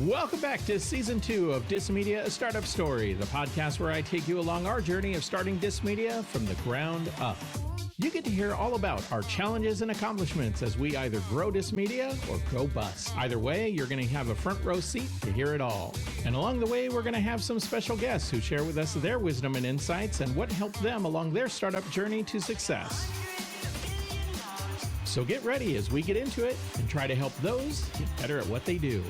Welcome back to Season 2 of Dis Media, a Startup Story, the podcast where I take you along our journey of starting Dis Media from the ground up. You get to hear all about our challenges and accomplishments as we either grow Dis Media or go bust. Either way, you're going to have a front row seat to hear it all. And along the way, we're going to have some special guests who share with us their wisdom and insights and what helped them along their startup journey to success. So get ready as we get into it and try to help those get better at what they do.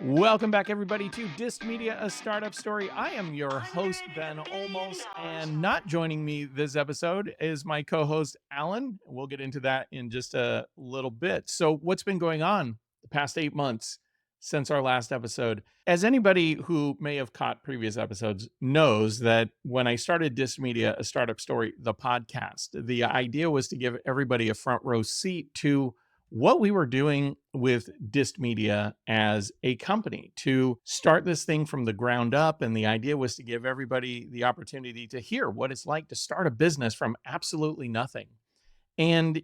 Welcome back, everybody, to Dis Media, a Startup Story. I am your host, Ben Olmos, and not joining me this episode is my co-host, Alan. We'll get into that in just a little bit. So what's been going on the past 8 months since our last episode? As anybody who may have caught previous episodes knows, that when I started Dis Media, a Startup Story, the podcast, the idea was to give everybody a front row seat to what we were doing with Dis Media as a company, to start this thing from the ground up. And the idea was to give everybody the opportunity to hear what it's like to start a business from absolutely nothing. And,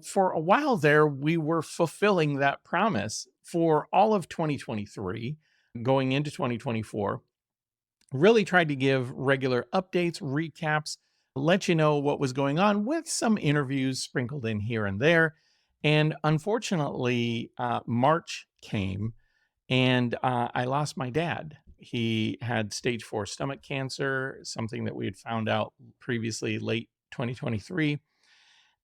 for a while there, we were fulfilling that promise for all of 2023, going into 2024, really tried to give regular updates, recaps, let you know what was going on with some interviews sprinkled in here and there. And unfortunately, March came and I lost my dad. He had stage 4 stomach cancer, something that we had found out previously late 2023.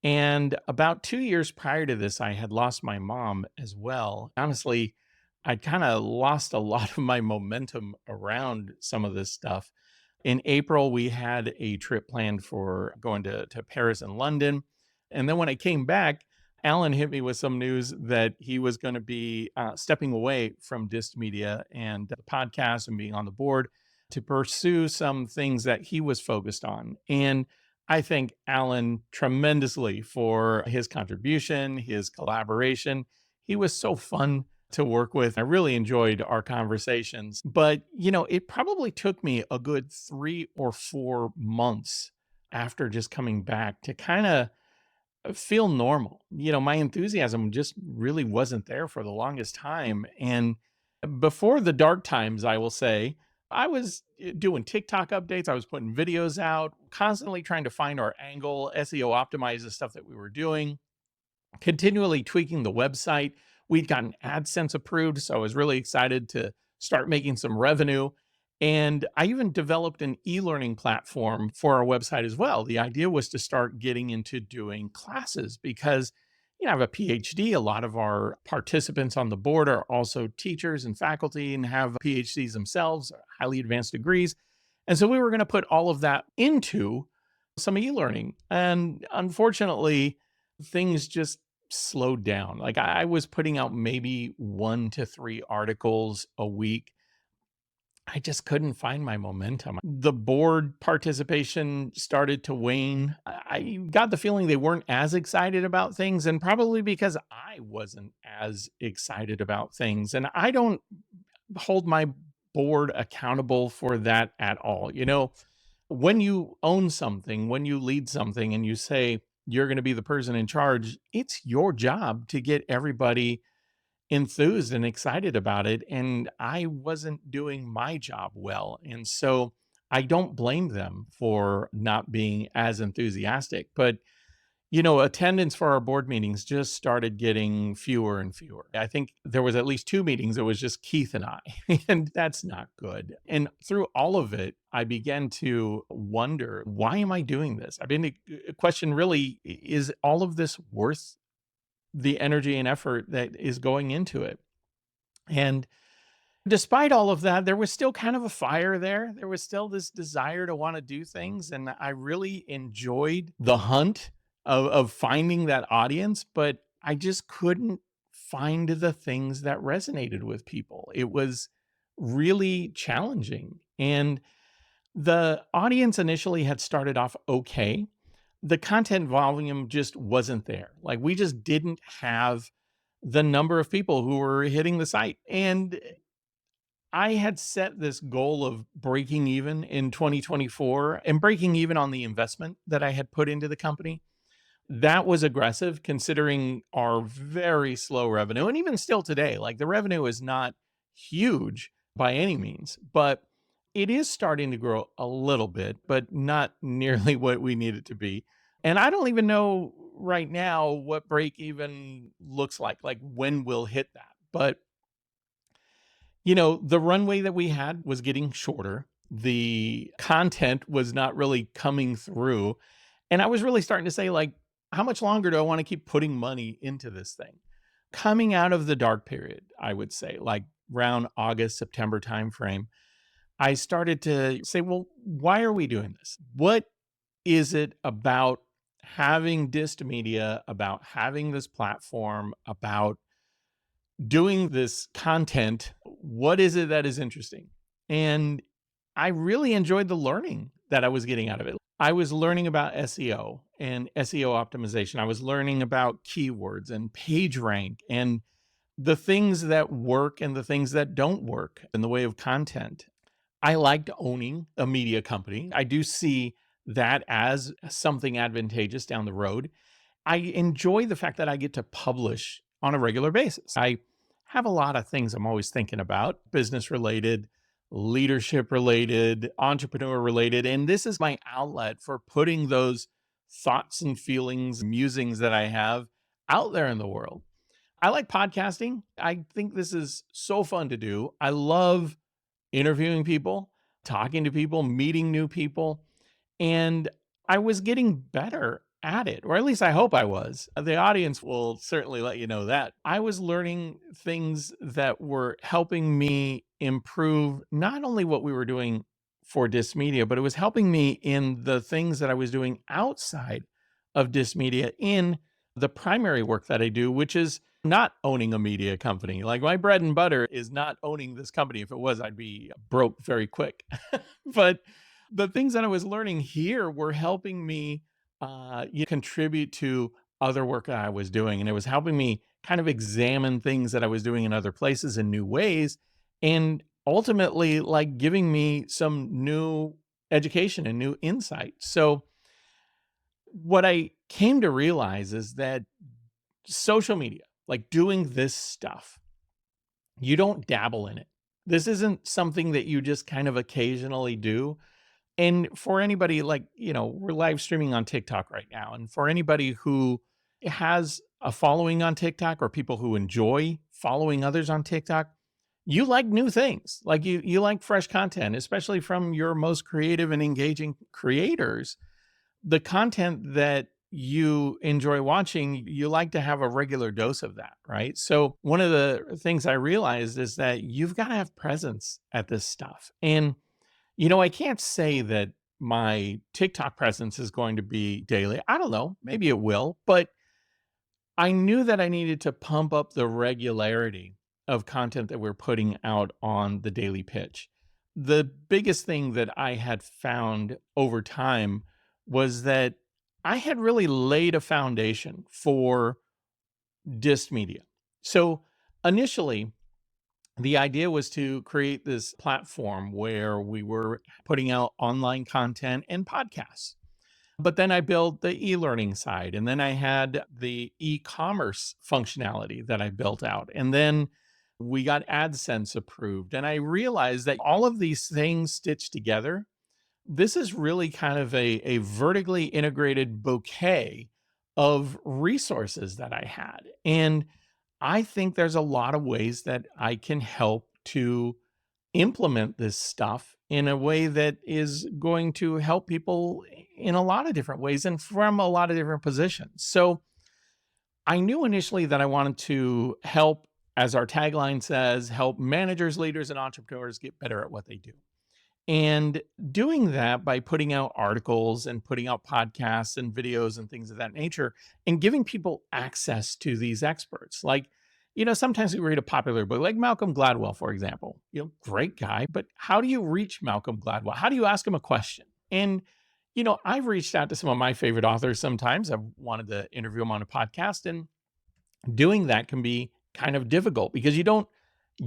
And about 2 years prior to this, I had lost my mom as well. Honestly, I'd kind of lost a lot of my momentum around some of this stuff. In April, we had a trip planned for going to Paris and London. And then when I came back, Alan hit me with some news that he was going to be stepping away from Dis Media and the podcast and being on the board to pursue some things that he was focused on. And I thank Alan tremendously for his contribution, his collaboration. He was so fun to work with. I really enjoyed our conversations. But, it probably took me a good 3 or 4 months after just coming back to kind of feel normal. My enthusiasm just really wasn't there for the longest time. And before the dark times, I will say, I was doing TikTok updates. I was putting videos out, constantly trying to find our angle, SEO optimize the stuff that we were doing, continually tweaking the website. We'd gotten AdSense approved, so I was really excited to start making some revenue. And I even developed an e-learning platform for our website as well. The idea was to start getting into doing classes because, I have a PhD. A lot of our participants on the board are also teachers and faculty and have PhDs themselves, highly advanced degrees. And so we were going to put all of that into some e-learning. And unfortunately, things just slowed down. Like I was putting out maybe 1 to 3 articles a week. I just couldn't find my momentum. The board participation started to wane. I got the feeling they weren't as excited about things, and probably because I wasn't as excited about things. And I don't hold my board accountable for that at all. When you own something, when you lead something and you say you're going to be the person in charge, it's your job to get everybody enthused and excited about it. And I wasn't doing my job well. And so I don't blame them for not being as enthusiastic. But, attendance for our board meetings just started getting fewer and fewer. I think there was at least 2 meetings. It was just Keith and I, and that's not good. And through all of it, I began to wonder, why am I doing this? I mean, the question really is, all of this worth the energy and effort that is going into it? And despite all of that, there was still kind of a fire there. There was still this desire to want to do things. And I really enjoyed the hunt of finding that audience, but I just couldn't find the things that resonated with people. It was really challenging. And the audience initially had started off okay. The content volume just wasn't there. Like we just didn't have the number of people who were hitting the site. And I had set this goal of breaking even in 2024 and breaking even on the investment that I had put into the company. that was aggressive considering our very slow revenue. And even still today, like the revenue is not huge by any means, but it is starting to grow a little bit, but not nearly what we need it to be. And I don't even know right now what break even looks like when we'll hit that. But the runway that we had was getting shorter. The content was not really coming through. And I was really starting to say, like, how much longer do I want to keep putting money into this thing? Coming out of the dark period, I would say, like around August, September timeframe, I started to say, well, why are we doing this? What is it about having Dist Media, about having this platform, about doing this content? What is it that is interesting? And I really enjoyed the learning that I was getting out of it. I was learning about SEO and SEO optimization. I was learning about keywords and page rank and the things that work and the things that don't work in the way of content. I liked owning a media company. I do see that as something advantageous down the road. I enjoy the fact that I get to publish on a regular basis. I have a lot of things I'm always thinking about, business related, leadership related, entrepreneur related. And this is my outlet for putting those thoughts and feelings, musings that I have out there in the world. I like podcasting. I think this is so fun to do. I love interviewing people, talking to people, meeting new people. And I was getting better at it, or at least I hope I was. The audience will certainly let you know that. I was learning things that were helping me improve not only what we were doing for Dis Media, but it was helping me in the things that I was doing outside of Dis Media in the primary work that I do, which is not owning a media company. Like my bread and butter is not owning this company. If it was, I'd be broke very quick. But the things that I was learning here were helping me contribute to other work that I was doing. And it was helping me kind of examine things that I was doing in other places in new ways. And ultimately, like giving me some new education and new insight. So, what I came to realize is that social media, like doing this stuff, you don't dabble in it. This isn't something that you just kind of occasionally do. And for anybody like, we're live streaming on TikTok right now. And for anybody who has a following on TikTok or people who enjoy following others on TikTok, you like new things. Like you like fresh content, especially from your most creative and engaging creators. The content that you enjoy watching, you like to have a regular dose of that, right? So one of the things I realized is that you've got to have presence at this stuff. And I can't say that my TikTok presence is going to be daily. I don't know. Maybe it will, but I knew that I needed to pump up the regularity of content that we're putting out on the Daily Pitch. The biggest thing that I had found over time was that I had really laid a foundation for Dist Media. So initially, the idea was to create this platform where we were putting out online content and podcasts. But then I built the e-learning side, and then I had the e-commerce functionality that I built out. And then we got AdSense approved. And I realized that all of these things stitched together, this is really kind of a vertically integrated bouquet of resources that I had. And I think there's a lot of ways that I can help to implement this stuff in a way that is going to help people in a lot of different ways and from a lot of different positions. So I knew initially that I wanted to help, as our tagline says, help managers, leaders, and entrepreneurs get better at what they do. And doing that by putting out articles and putting out podcasts and videos and things of that nature, and giving people access to these experts. Like, sometimes we read a popular book, like Malcolm Gladwell, for example. Great guy, but how do you reach Malcolm Gladwell? How do you ask him a question? And, I've reached out to some of my favorite authors sometimes. I've wanted to interview them on a podcast, and doing that can be kind of difficult because you don't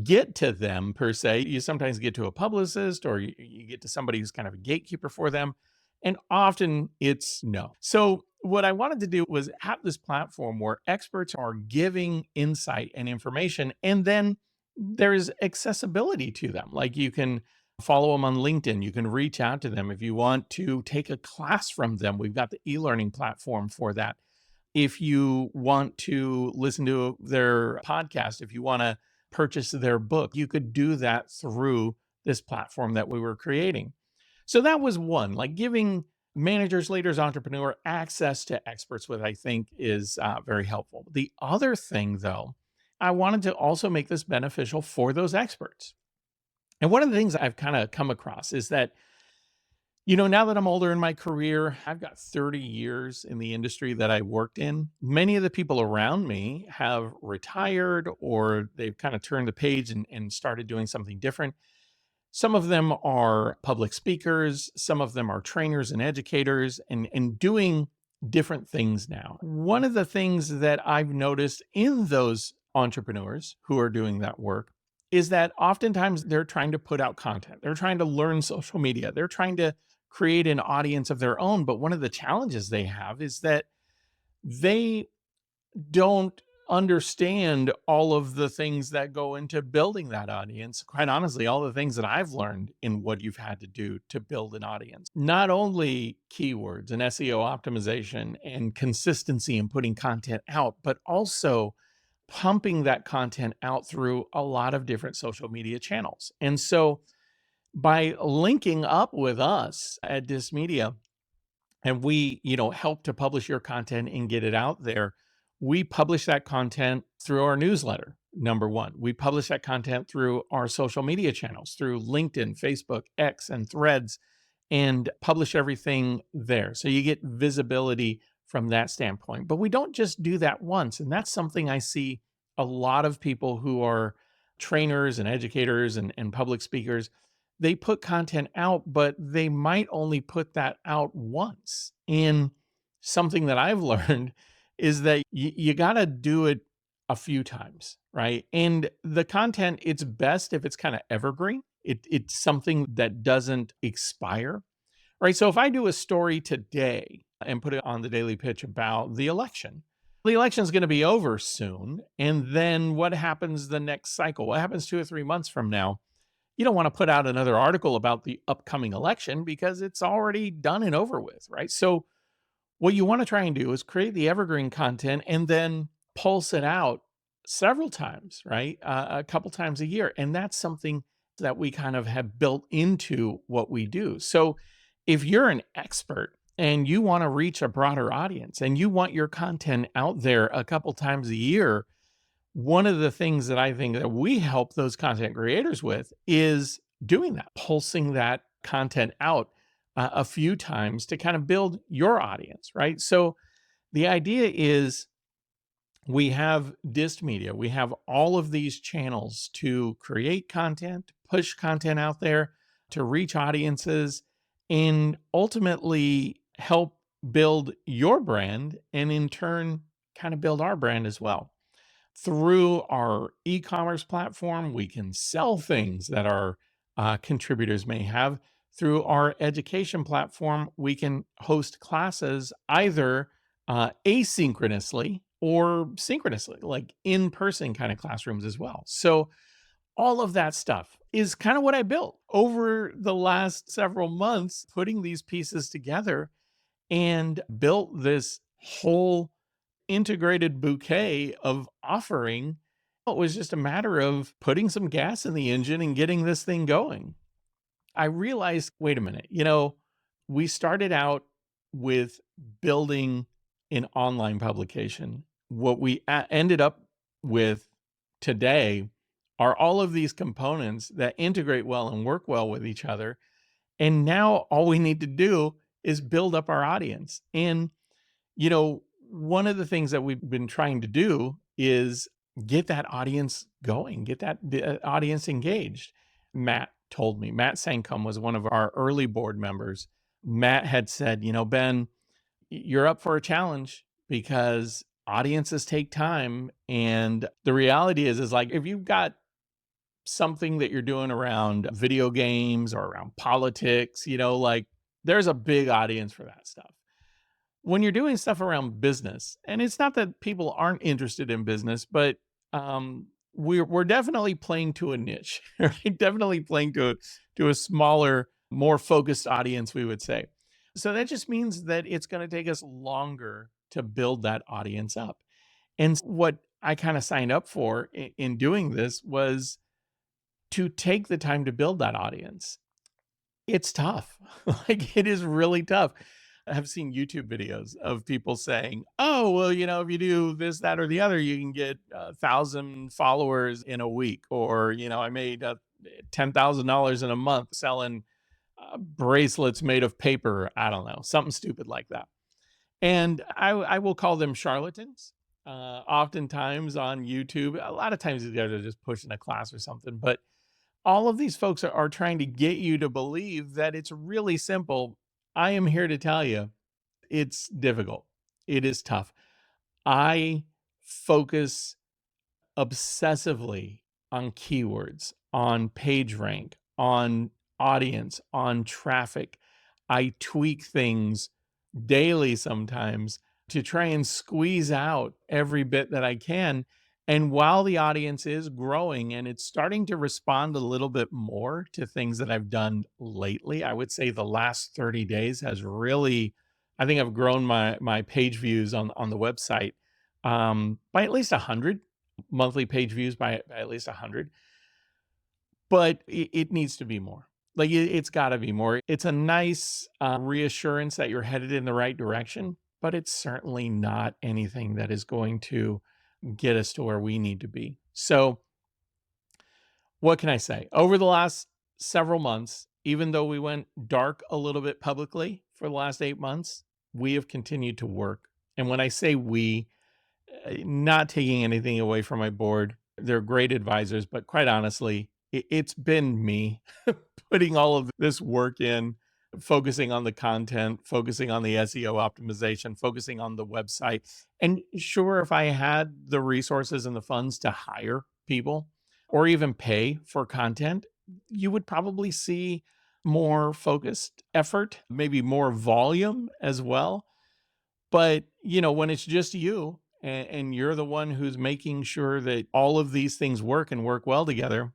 get to them per se. You sometimes get to a publicist or you get to somebody who's kind of a gatekeeper for them. And often it's no. So, what I wanted to do was have this platform where experts are giving insight and information, and then there's accessibility to them. Like you can follow them on LinkedIn, you can reach out to them if you want to take a class from them. We've got the e learning platform for that. If you want to listen to their podcast, if you want to purchase their book, you could do that through this platform that we were creating. So that was one, like giving managers, leaders, entrepreneur access to experts, what I think is very helpful. The other thing, though, I wanted to also make this beneficial for those experts. And one of the things I've kind of come across is that, now that I'm older in my career, I've got 30 years in the industry that I worked in. Many of the people around me have retired or they've kind of turned the page and started doing something different. Some of them are public speakers, some of them are trainers and educators and doing different things now. One of the things that I've noticed in those entrepreneurs who are doing that work is that oftentimes they're trying to put out content. They're trying to learn social media. They're trying to create an audience of their own, but one of the challenges they have is that they don't understand all of the things that go into building that audience. Quite honestly, all the things that I've learned in what you've had to do to build an audience. Not only keywords and SEO optimization and consistency in putting content out, but also pumping that content out through a lot of different social media channels. And so by linking up with us at Dis Media, and we help to publish your content and get it out there. We publish that content through our newsletter. Number one, we publish that content through our social media channels, through LinkedIn, Facebook, X, and Threads, and publish everything there, so you get visibility from that standpoint. But we don't just do that once, and that's something I see a lot of people who are trainers and educators and public speakers. They put content out, but they might only put that out once. And something that I've learned is that you got to do it a few times, right? And the content, it's best if it's kind of evergreen. It's something that doesn't expire, right? So if I do a story today and put it on the Daily Pitch about the election is going to be over soon. And then what happens the next cycle? What happens 2 or 3 months from now? You don't want to put out another article about the upcoming election because it's already done and over with, right? So, what you want to try and do is create the evergreen content and then pulse it out several times, right? A couple times a year. And that's something that we kind of have built into what we do. So, if you're an expert and you want to reach a broader audience and you want your content out there a couple times a year, one of the things that I think that we help those content creators with is doing that, pulsing that content out a few times to kind of build your audience, right? So the idea is we have Dist Media, we have all of these channels to create content, push content out there, to reach audiences, and ultimately help build your brand and in turn kind of build our brand as well. Through our e-commerce platform, we can sell things that our contributors may have. Through our education platform, we can host classes either asynchronously or synchronously, like in-person kind of classrooms as well. So all of that stuff is kind of what I built over the last several months, putting these pieces together and built this whole integrated bouquet of offering. It was just a matter of putting some gas in the engine and getting this thing going. I realized, wait a minute, we started out with building an online publication. What we ended up with today are all of these components that integrate well and work well with each other. And now all we need to do is build up our audience. And one of the things that we've been trying to do is get that audience going, get that audience engaged. Matt Sankum was one of our early board members. Matt had said, Ben, you're up for a challenge because audiences take time. And the reality is like, if you've got something that you're doing around video games or around politics, like There's a big audience for that stuff. When you're doing stuff around business, and it's not that people aren't interested in business, but we're definitely playing to a niche, right? Definitely playing to a smaller, more focused audience, we would say. So that just means that it's going to take us longer to build that audience up. And what I kind of signed up for in doing this was to take the time to build that audience. It's tough. Like, it is really tough. I have seen YouTube videos of people saying, oh, well, if you do this, that, or the other, you can get 1,000 followers in a week. Or, I made $10,000 in a month selling bracelets made of paper. I don't know, something stupid like that. And I will call them charlatans. Oftentimes on YouTube, a lot of times these guys are just pushing a class or something. But all of these folks are trying to get you to believe that it's really simple. I am here to tell you it's difficult. It is tough. I focus obsessively on keywords, on page rank, on audience, on traffic. I tweak things daily sometimes to try and squeeze out every bit that I can. And while the audience is growing and it's starting to respond a little bit more to things that I've done lately, I would say the last 30 days has really, I think I've grown my page views on the website by at least 100, monthly page views by at least 100. But it needs to be more. Like, it's got to be more. It's a nice reassurance that you're headed in the right direction, but it's certainly not anything that is going to get us to where we need to be. So what can I say? Over the last several months, even though we went dark a little bit publicly for the last 8 months, we have continued to work. And when I say we, not taking anything away from my board, they're great advisors, but quite honestly, it's been me putting all of this work in, focusing on the content, focusing on the SEO optimization, focusing on the website. And sure, if I had the resources and the funds to hire people or even pay for content, you would probably see more focused effort, maybe more volume as well. But, when it's just you and you're the one who's making sure that all of these things work and work well together,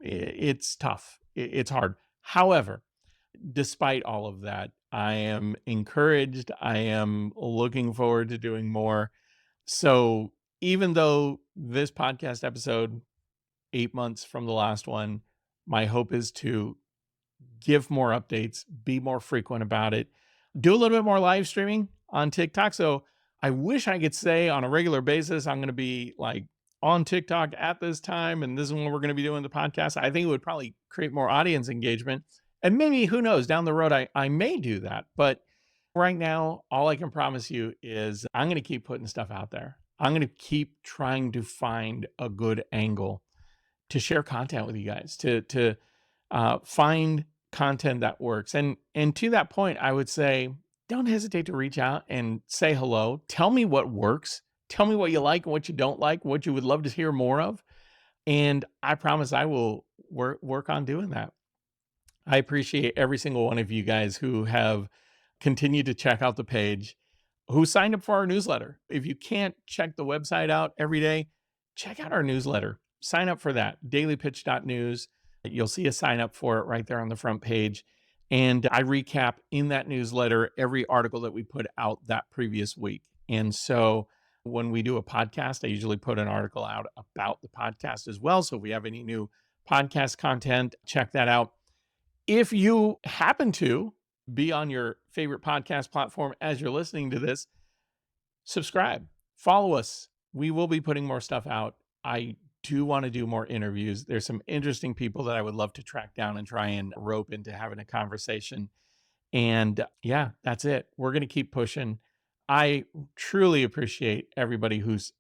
it's tough. It's hard. However, despite all of that, I am encouraged. I am looking forward to doing more. So even though this podcast episode, 8 months from the last one, my hope is to give more updates, be more frequent about it, do a little bit more live streaming on TikTok. So I wish I could say on a regular basis, I'm going to be like on TikTok at this time, and this is when we're going to be doing the podcast. I think it would probably create more audience engagement. And maybe, who knows, down the road, I may do that. But right now, all I can promise you is I'm going to keep putting stuff out there. I'm going to keep trying to find a good angle to share content with you guys, to find content that works. And to that point, I would say, don't hesitate to reach out and say hello. Tell me what works. Tell me what you like and what you don't like, what you would love to hear more of. And I promise I will work on doing that. I appreciate every single one of you guys who have continued to check out the page, who signed up for our newsletter. If you can't check the website out every day, check out our newsletter. Sign up for that, dailypitch.news. You'll see a sign up for it right there on the front page. And I recap in that newsletter every article that we put out that previous week. And so when we do a podcast, I usually put an article out about the podcast as well. So if we have any new podcast content, check that out. If you happen to be on your favorite podcast platform as you're listening to this, subscribe, follow us. We will be putting more stuff out. I do want to do more interviews. There's some interesting people that I would love to track down and try and rope into having a conversation. And yeah, that's it. We're going to keep pushing. I truly appreciate everybody who's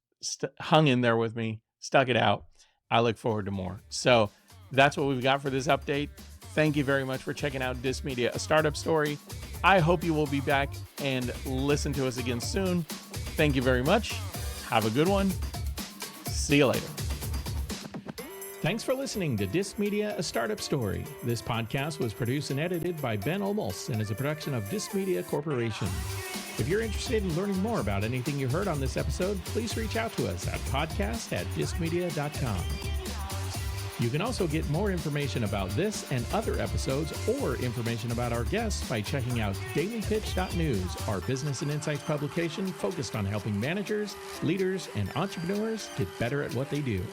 hung in there with me, stuck it out. I look forward to more. So that's what we've got for this update. Thank you very much for checking out Disc Media, a startup story. I hope you will be back and listen to us again soon. Thank you very much. Have a good one. See you later. Thanks for listening to Disc Media, a Startup Story. This podcast was produced and edited by Ben Olmos and is a production of Disc Media Corporation. If you're interested in learning more about anything you heard on this episode, please reach out to us at podcast@discmedia.com. You can also get more information about this and other episodes or information about our guests by checking out dailypitch.news, our business and insights publication focused on helping managers, leaders, and entrepreneurs get better at what they do.